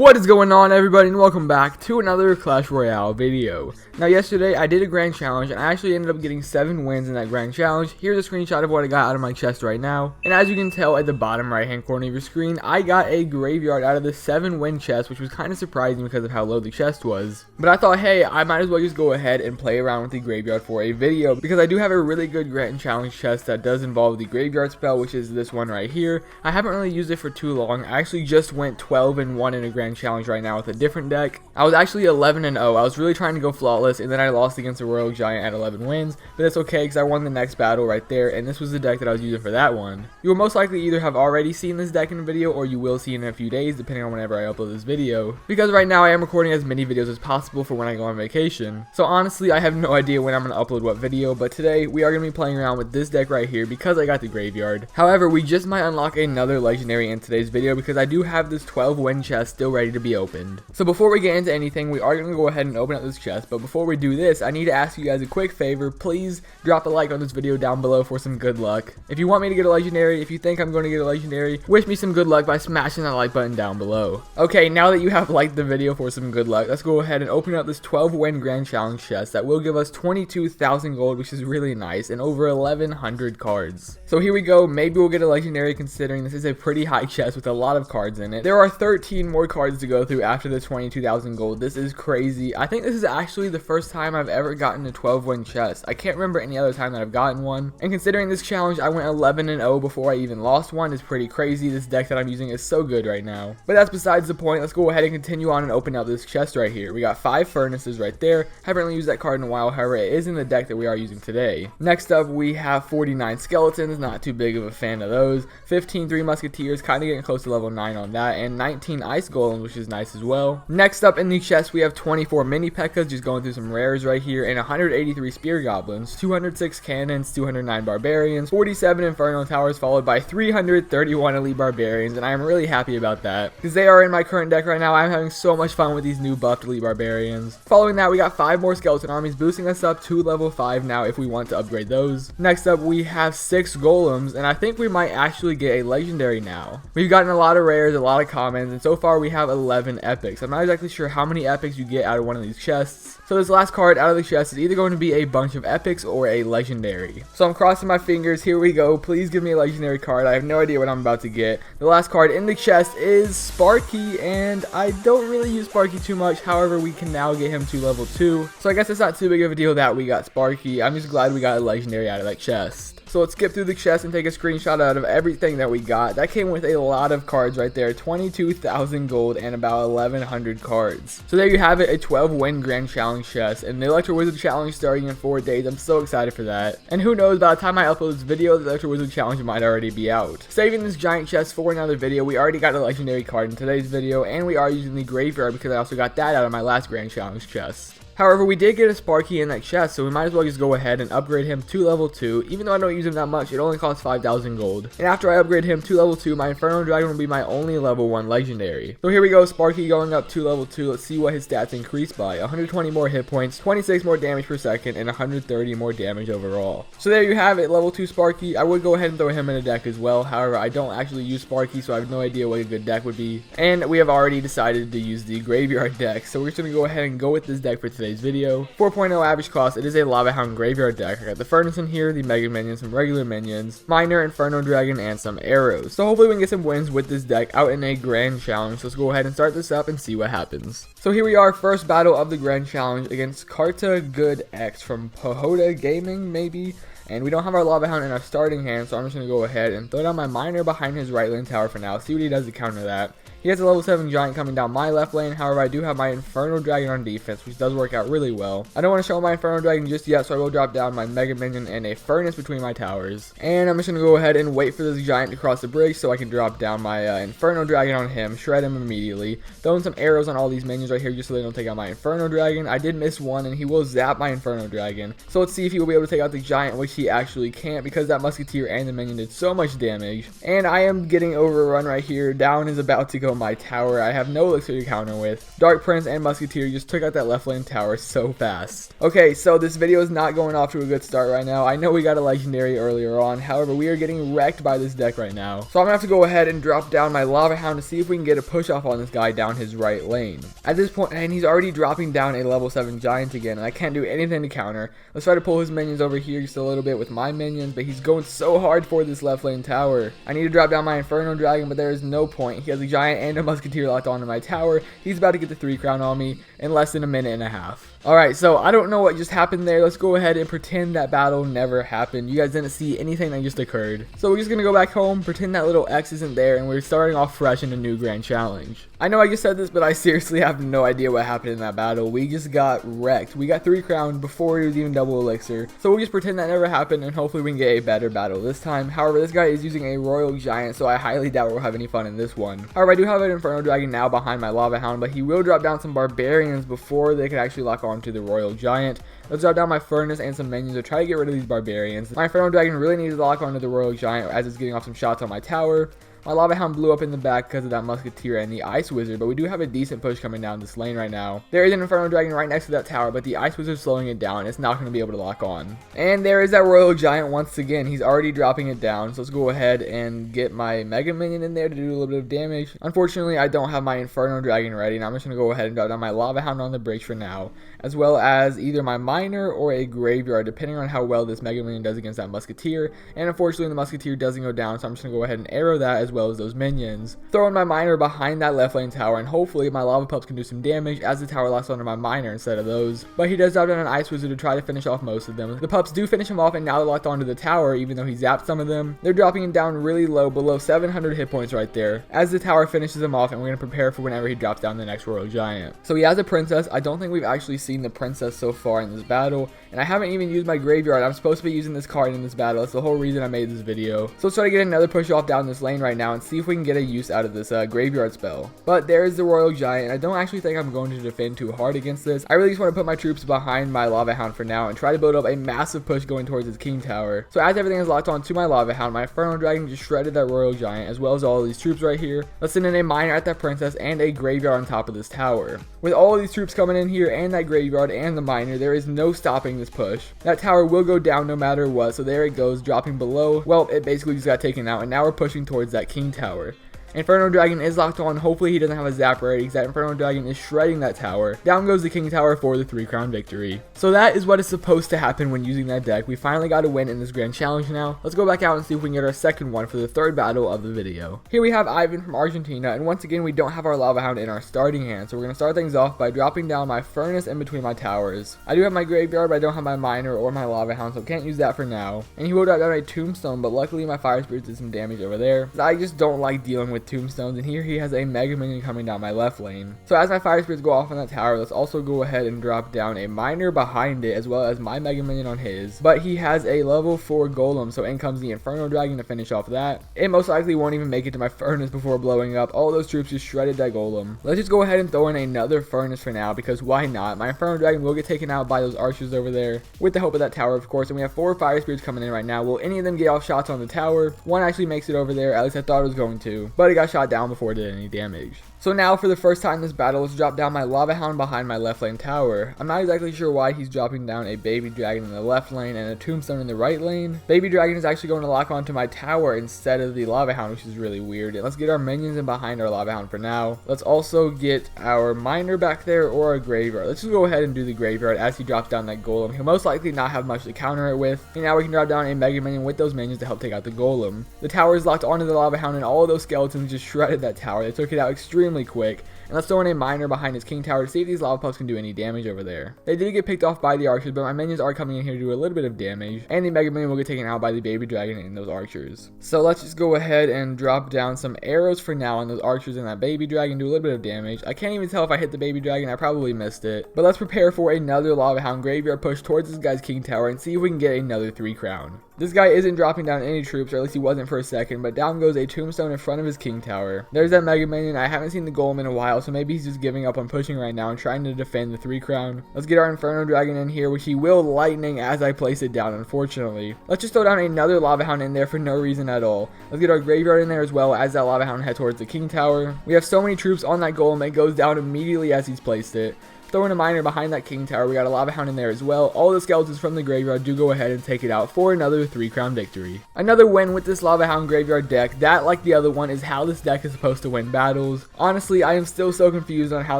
What is going on, everybody, and welcome back to another Clash Royale video. Now, yesterday I did a grand challenge and I actually ended up getting 7 wins in that grand challenge. Here's a screenshot of what I got out of my chest right now. And as you can tell at the bottom right hand corner of your screen, I got a graveyard out of the 7 win chest, which was kind of surprising because of how low the chest was. But I thought, hey, I might as well just go ahead and play around with the graveyard for a video, because I do have a really good grand challenge chest that does involve the graveyard spell, which is this one right here. I haven't really used it for too long. I actually just went 12-1 in a grand challenge right now with a different deck. I was actually 11-0. I was really trying to go flawless, and then I lost against a Royal Giant at 11 wins, but it's okay because I won the next battle right there, and this was the deck that I was using for that one. You will most likely either have already seen this deck in a video, or you will see it in a few days depending on whenever I upload this video, because right now I am recording as many videos as possible for when I go on vacation. So honestly, I have no idea when I'm going to upload what video, but today we are going to be playing around with this deck right here because I got the graveyard. However, we just might unlock another legendary in today's video because I do have this 12 win chest still ready to be opened. So before we get into anything, we are going to go ahead and open up this chest, but before we do this, I need to ask you guys a quick favor. Please drop a like on this video down below for some good luck. If you want me to get a legendary, if you think I'm going to get a legendary, wish me some good luck by smashing that like button down below. Okay, now that you have liked the video for some good luck, let's go ahead and open up this 12 win grand challenge chest that will give us 22,000 gold, which is really nice, and over 1,100 cards. So here we go. Maybe we'll get a legendary considering this is a pretty high chest with a lot of cards in it. There are 13 more cards to go through after the 22,000 gold. This is crazy. I think this is actually the first time I've ever gotten a 12 win chest. I can't remember any other time that I've gotten one, and considering this challenge I went 11-0 before I even lost one is pretty crazy. This deck that I'm using is so good right now. But that's besides the point. Let's go ahead and continue on and open up this chest right here. We got 5 furnaces right there. Haven't really used that card in a while, however it is in the deck that we are using today. Next up we have 49 skeletons, not too big of a fan of those. 15 3 musketeers, kind of getting close to level 9 on that, and 19 ice golems, which is nice as well. Next up in the chest we have 24 mini P.E.K.K.A.s, just going through some rares right here, and 183 spear goblins, 206 cannons, 209 barbarians, 47 inferno towers, followed by 331 elite barbarians, and I am really happy about that because they are in my current deck right now. I'm having so much fun with these new buffed elite barbarians. Following that we got 5 more skeleton armies, boosting us up to level 5 now if we want to upgrade those. Next up we have 6 golems, and I think we might actually get a legendary now. We've gotten a lot of rares, a lot of commons, and so far we have 11 epics. I'm not exactly sure how many epics you get out of one of these chests, so this last card out of the chest is either going to be a bunch of epics or a legendary. So I'm crossing my fingers. Here we go. Please give me a legendary card. I have no idea what I'm about to get. The last card in the chest is Sparky, and I don't really use Sparky too much. However, we can now get him to level 2, so I guess it's not too big of a deal that we got Sparky. I'm just glad we got a legendary out of that chest. So let's skip through the chest and take a screenshot out of everything that we got. That came with a lot of cards right there, 22,000 gold and about 1,100 cards. So there you have it, a 12 win grand challenge chest, and the Electro Wizard challenge starting in 4 days. I'm so excited for that. And who knows, by the time I upload this video, the Electro Wizard challenge might already be out. Saving this giant chest for another video. We already got a legendary card in today's video, and we are using the graveyard because I also got that out of my last grand challenge chest. However, we did get a Sparky in that chest, so we might as well just go ahead and upgrade him to level 2. Even though I don't use him that much, it only costs 5,000 gold. And after I upgrade him to level 2, my Inferno Dragon will be my only level 1 legendary. So here we go, Sparky going up to level 2. Let's see what his stats increase by. 120 more hit points, 26 more damage per second, and 130 more damage overall. So there you have it, level 2 Sparky. I would go ahead and throw him in a deck as well. However, I don't actually use Sparky, so I have no idea what a good deck would be. And we have already decided to use the graveyard deck, so we're just going to go ahead and go with this deck for today's video. 4.0 average cost. It is a Lava Hound graveyard deck. I got the furnace in here, the mega minions, some regular minions, minor, inferno dragon, and some arrows. So hopefully we can get some wins with this deck out in a grand challenge. So let's go ahead and start this up and see what happens. So here we are, first battle of the grand challenge against Carta Good X from Pohoda Gaming, maybe. And we don't have our Lava Hound in our starting hand, so I'm just going to go ahead and throw down my miner behind his right lane tower for now. See what he does to counter that. He has a level 7 giant coming down my left lane. However, I do have my Inferno Dragon on defense, which does work out really well. I don't want to show my Inferno Dragon just yet, so I will drop down my Mega Minion and a Furnace between my towers. And I'm just going to go ahead and wait for this giant to cross the bridge so I can drop down my Inferno Dragon on him, shred him immediately. Throwing some arrows on all these minions right here just so they don't take out my Inferno Dragon. I did miss one, and he will zap my Inferno Dragon. So let's see if he will be able to take out the giant, which he actually can't because that Musketeer and the minion did so much damage. And I am getting overrun right here. Down is about to go kill my tower. I have no elixir to counter with. Dark Prince and Musketeer just took out that left lane tower so fast. Okay, so this video is not going off to a good start right now. I know we got a legendary earlier on. However, we are getting wrecked by this deck right now. So I'm gonna have to go ahead and drop down my Lava Hound to see if we can get a push off on this guy down his right lane. At this point, and he's already dropping down a level 7 giant again, and I can't do anything to counter. Let's try to pull his minions over here just a little bit with my minions, but he's going so hard for this left lane tower. I need to drop down my Inferno Dragon, but there is no point. He has a giant and a Musketeer locked onto my tower. He's about to get the 3 crown on me in less than a minute and a half. Alright, so I don't know what just happened there. Let's go ahead and pretend that battle never happened. You guys didn't see anything that just occurred. So we're just gonna go back home, pretend that little X isn't there, and we're starting off fresh in a new grand challenge. I know I just said this, but I seriously have no idea what happened in that battle. We just got wrecked. We got 3 crown before it was even double elixir. So we'll just pretend that never happened, and hopefully we can get a better battle this time. However, this guy is using a Royal Giant, so I highly doubt we'll have any fun in this one. However, I do have an Inferno Dragon now behind my Lava Hound, but he will drop down some Barbarians before they can actually lock on to the Royal Giant. Let's drop down my Furnace and some minions to try to get rid of these Barbarians. My Inferno Dragon really needs to lock onto the Royal Giant as it's getting off some shots on my tower. My Lava Hound blew up in the back because of that Musketeer and the Ice Wizard, but we do have a decent push coming down this lane right now. There is an Inferno Dragon right next to that tower, but the Ice Wizard is slowing it down. It's not going to be able to lock on. And there is that Royal Giant once again. He's already dropping it down, so let's go ahead and get my Mega Minion in there to do a little bit of damage. Unfortunately, I don't have my Inferno Dragon ready, and I'm just going to go ahead and drop down my Lava Hound on the bridge for now, as well as either my Miner or a Graveyard, depending on how well this Mega Minion does against that Musketeer. And unfortunately, the Musketeer doesn't go down, so I'm just going to go ahead and arrow that as well as those minions. Throwing my Miner behind that left lane tower, and hopefully my Lava Pups can do some damage as the tower locks onto my Miner instead of those. But he does drop down an Ice Wizard to try to finish off most of them. The Pups do finish him off, and now they're locked onto the tower even though he zapped some of them. They're dropping him down really low, below 700 hit points right there, as the tower finishes him off, and we're going to prepare for whenever he drops down the next Royal Giant. So he has a Princess. I don't think we've actually seen the Princess so far in this battle, and I haven't even used my Graveyard. I'm supposed to be using this card in this battle. That's the whole reason I made this video. So let's try to get another push off down this lane right now and see if we can get a use out of this Graveyard spell. But there is the Royal Giant. I don't actually think I'm going to defend too hard against this. I really just want to put my troops behind my Lava Hound for now and try to build up a massive push going towards his King Tower. So as everything is locked on to my Lava Hound, my Inferno Dragon just shredded that Royal Giant as well as all of these troops right here. Let's send in a Miner at that Princess and a Graveyard on top of this tower. With all of these troops coming in here and that Graveyard and the Miner, there is no stopping this push. That tower will go down no matter what, so there it goes, dropping below. Well, it basically just got taken out, and now we're pushing towards that King Tower. Inferno Dragon is locked on. Hopefully he doesn't have a zap ready because that Inferno Dragon is shredding that tower. Down goes the King Tower for the 3 crown victory. So that is what is supposed to happen when using that deck. We finally got a win in this grand challenge now. Let's go back out and see if we can get our second one for the 3rd battle of the video. Here we have Ivan from Argentina, and once again we don't have our Lava Hound in our starting hand. So we're going to start things off by dropping down my Furnace in between my towers. I do have my Graveyard, but I don't have my Miner or my Lava Hound, so I can't use that for now. And he will drop down a Tombstone, but luckily my Fire Spirits did some damage over there. I just don't like dealing with Tombstones, and here he has a Mega Minion coming down my left lane. So as my Fire Spirits go off on that tower, let's also go ahead and drop down a Miner behind it as well as my Mega Minion on his. But he has a level 4 Golem, so in comes the Inferno Dragon to finish off that. It most likely won't even make it to my Furnace before blowing up. All those troops just shredded that Golem. Let's just go ahead and throw in another Furnace for now, because why not? My Inferno Dragon will get taken out by those archers over there, with the help of that tower of course, and we have 4 Fire Spirits coming in right now. Will any of them get off shots on the tower? One actually makes it over there, at least I thought it was going to, but it got shot down before it did any damage. So now for the first time in this battle, let's drop down my Lava Hound behind my left lane tower. I'm not exactly sure why he's dropping down a Baby Dragon in the left lane and a Tombstone in the right lane. Baby Dragon is actually going to lock onto my tower instead of the Lava Hound, which is really weird. And let's get our minions in behind our Lava Hound for now. Let's also get our Miner back there or a Graveyard. Let's just go ahead and do the Graveyard as he drops down that Golem. He'll most likely not have much to counter it with. And now we can drop down a Mega Minion with those minions to help take out the Golem. The tower is locked onto the Lava Hound, and all of those skeletons just shredded that tower. They took it out extremely quick. And let's throw in a Miner behind his King Tower to see if these Lava Pups can do any damage over there. They did get picked off by the archers, but my minions are coming in here to do a little bit of damage. And the Mega Minion will get taken out by the Baby Dragon and those archers. So let's just go ahead and drop down some arrows for now on those archers and that Baby Dragon, do a little bit of damage. I can't even tell if I hit the Baby Dragon, I probably missed it. But let's prepare for another Lava Hound Graveyard push towards this guy's King Tower and see if we can get another 3 crown. This guy isn't dropping down any troops, or at least he wasn't for a second, but down goes a tombstone in front of his king tower. There's that Mega Minion. I haven't seen the golem in a while, so maybe he's just giving up on pushing right now and trying to defend the 3 crown. Let's get our Inferno Dragon in here, which he will lightning as I place it down, unfortunately. Let's just throw down another Lava Hound in there for no reason at all. Let's get our Graveyard in there as well as that Lava Hound head towards the king tower. We have so many troops on that golem, it goes down immediately as he's placed it. Throwing a miner behind that king tower. We got a Lava Hound in there as well. All the skeletons from the graveyard do go ahead and take it out for another 3 crown victory. Another win with this Lava Hound graveyard deck. That, like the other one, is how this deck is supposed to win battles. Honestly, I am still so confused on how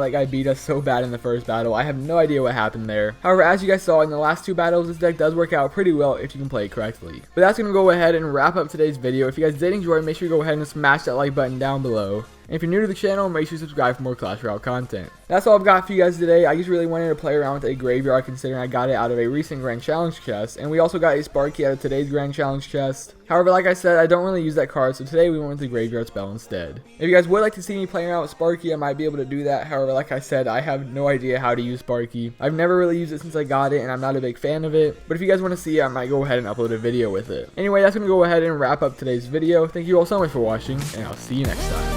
that guy beat us so bad in the first battle. I have no idea what happened there. However, as you guys saw in the last 2 battles, this deck does work out pretty well if you can play it correctly. But that's going to go ahead and wrap up today's video. If you guys did enjoy, make sure you go ahead and smash that like button down below. And if you're new to the channel, make sure you subscribe for more Clash Royale content. That's all I've got for you guys today. I just really wanted to play around with a graveyard considering I got it out of a recent Grand Challenge chest. And we also got a Sparky out of today's Grand Challenge chest. However, like I said, I don't really use that card, so today we went with the graveyard spell instead. If you guys would like to see me playing around with Sparky, I might be able to do that. However, like I said, I have no idea how to use Sparky. I've never really used it since I got it, and I'm not a big fan of it. But if you guys want to see it, I might go ahead and upload a video with it. Anyway, that's going to go ahead and wrap up today's video. Thank you all so much for watching, and I'll see you next time.